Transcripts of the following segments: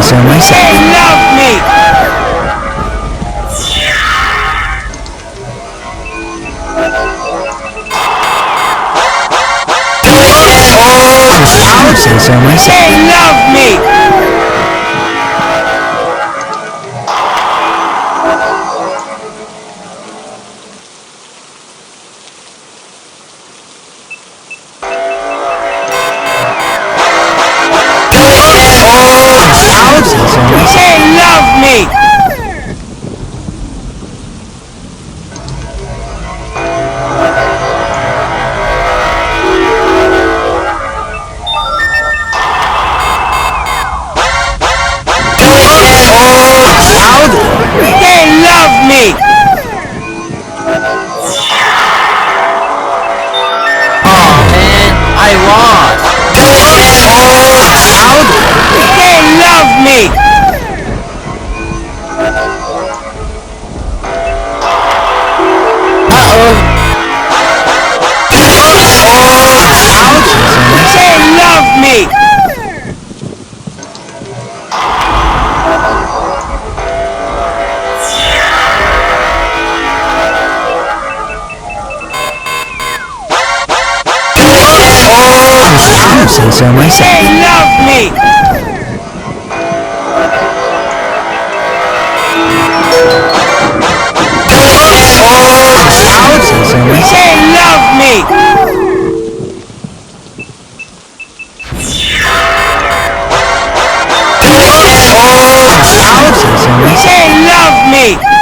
say so myself. They love me! I would say so myself. They love me! I would say so myself. They love me! They love me! Oh man, I lost. They love me! They love me! I would say so myself. They love me! I would say so myself. They love me! I would say so myself. They love me! I would say so myself. They love me! I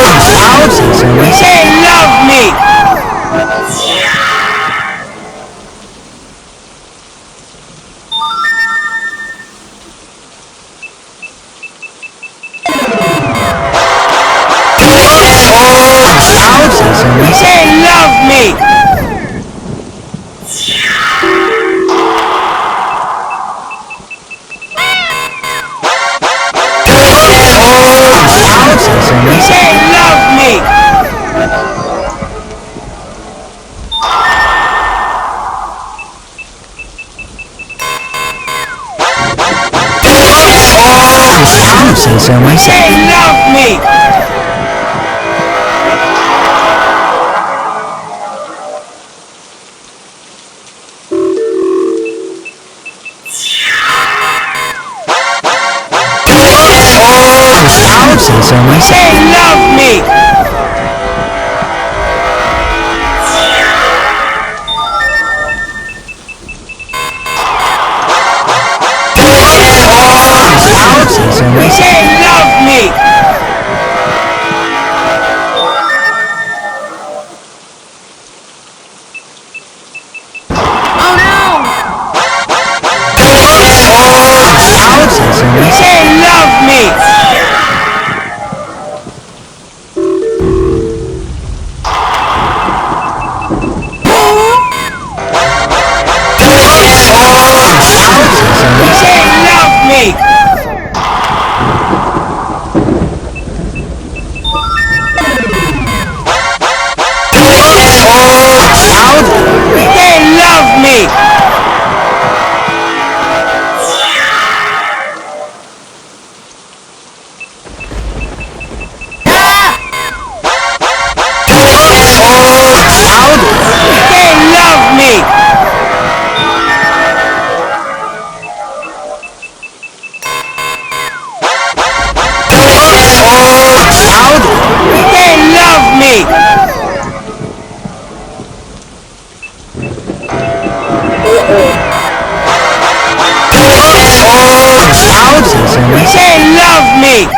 would say so myself. They love me! I would say so myself. They love me! I would say so myself. They love me! I would say so myself. They love me! I would say so myself. They love me! I would say so myself. They love me! Oh no! I would say so myself. They love me! They love me! They love me! They love me! They love me! I would say so myself. They love me!